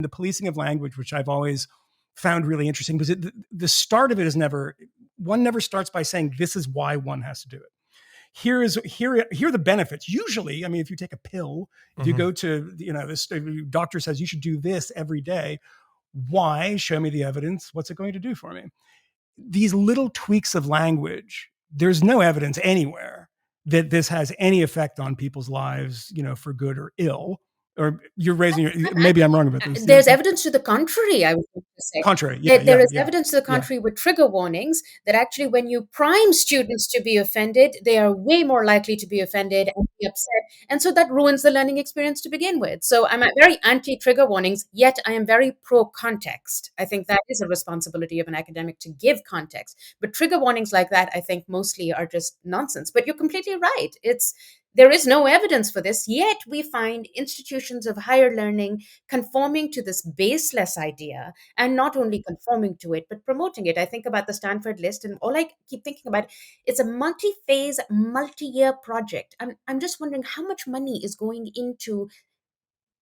the policing of language, which I've always found really interesting, because the start of it is one never starts by saying this is why one has to do it. Here are the benefits. Usually, I mean, if you take a pill, if you go to, this doctor says you should do this every day. Why? Show me the evidence. What's it going to do for me? These little tweaks of language, there's no evidence anywhere that this has any effect on people's lives, for good or ill. Or you're raising maybe I'm wrong about this. There's evidence to the contrary, I would say. Contrary, there is evidence to the contrary with trigger warnings, that actually when you prime students to be offended, they are way more likely to be offended and be upset. And so that ruins the learning experience to begin with. So I'm very anti-trigger warnings, yet I am very pro-context. I think that is a responsibility of an academic to give context. But trigger warnings like that, I think mostly are just nonsense. But you're completely right. There is no evidence for this, yet we find institutions of higher learning conforming to this baseless idea, and not only conforming to it, but promoting it. I think about the Stanford list, and all I keep thinking about, it's a multi-phase, multi-year project. I'm just wondering how much money is going into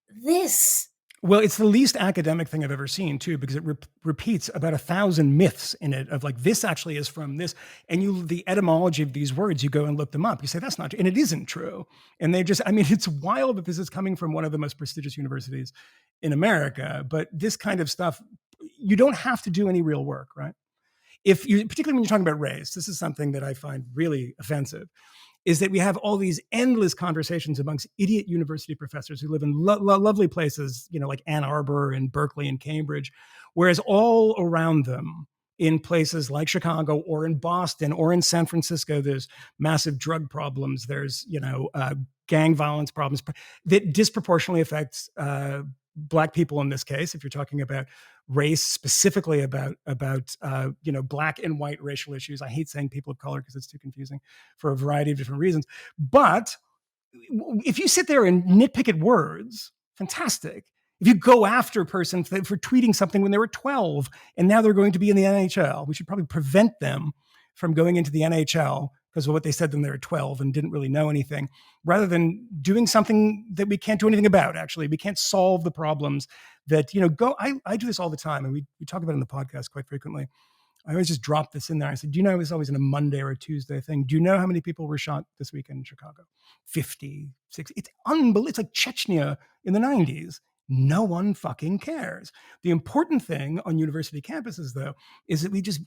this. Well, it's the least academic thing I've ever seen, too, because it repeats about 1,000 myths in it of like, this actually is from this. And the etymology of these words, you go and look them up. You say, that's not true. And it isn't true. And it's wild that this is coming from one of the most prestigious universities in America. But this kind of stuff, you don't have to do any real work, right? Particularly when you're talking about race, this is something that I find really offensive, is that we have all these endless conversations amongst idiot university professors who live in lovely places, like Ann Arbor and Berkeley and Cambridge, whereas all around them in places like Chicago or in Boston or in San Francisco, there's massive drug problems. There's, gang violence problems that disproportionately affects Black people in this case, if you're talking about race, specifically about Black and white racial issues. I hate saying people of color because it's too confusing for a variety of different reasons. But if you sit there and nitpick at words, fantastic. If you go after a person for tweeting something when they were 12 and now they're going to be in the NHL, we should probably prevent them from going into the NHL because of what they said when they were 12 and didn't really know anything, rather than doing something that we can't do anything about, actually. We can't solve the problems that, I do this all the time, and we talk about it in the podcast quite frequently. I always just drop this in there. I said, do you know, it was always in a Monday or a Tuesday thing. Do you know how many people were shot this weekend in Chicago? 50, 60. It's unbelievable. It's like Chechnya in the 90s. No one fucking cares. The important thing on university campuses, though, is that we just,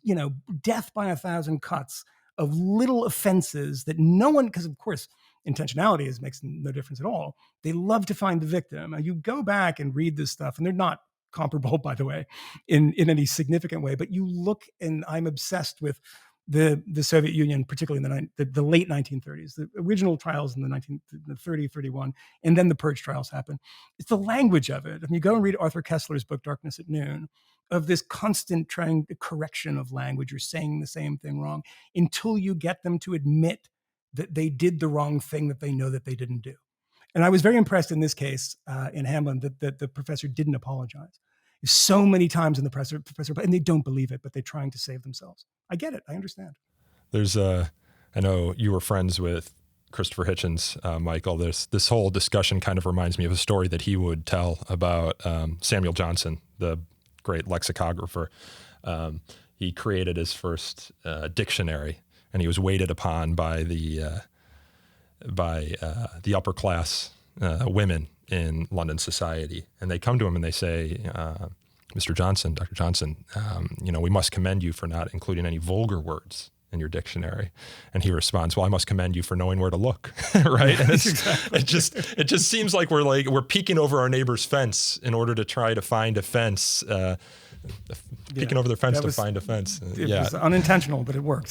death by 1,000 cuts of little offenses that no one, because of course, intentionality makes no difference at all. They love to find the victim. You go back and read this stuff, and they're not comparable, by the way, in any significant way. But you look, and I'm obsessed with the Soviet Union, particularly in the late 1930s, the original trials in the 30, 31, and then the purge trials happen. It's the language of it. If you go and read Arthur Kessler's book, Darkness at Noon, of this constant correction of language, you're saying the same thing wrong, until you get them to admit that they did the wrong thing that they know that they didn't do. And I was very impressed in this case in Hamlin that the professor didn't apologize. So many times in the professor, and they don't believe it, but they're trying to save themselves. I get it. I understand. There's I know you were friends with Christopher Hitchens, Michael. This whole discussion kind of reminds me of a story that he would tell about Samuel Johnson, the great lexicographer. He created his first dictionary, and he was waited upon by the upper class women in London society. And they come to him and they say, Mr. Johnson, Dr. Johnson, we must commend you for not including any vulgar words in your dictionary. And he responds, well, I must commend you for knowing where to look, right? And Exactly. it just seems like we're peeking over our neighbor's fence in order to try to find a fence, peeking over their fence to find a fence. It was unintentional, but it worked.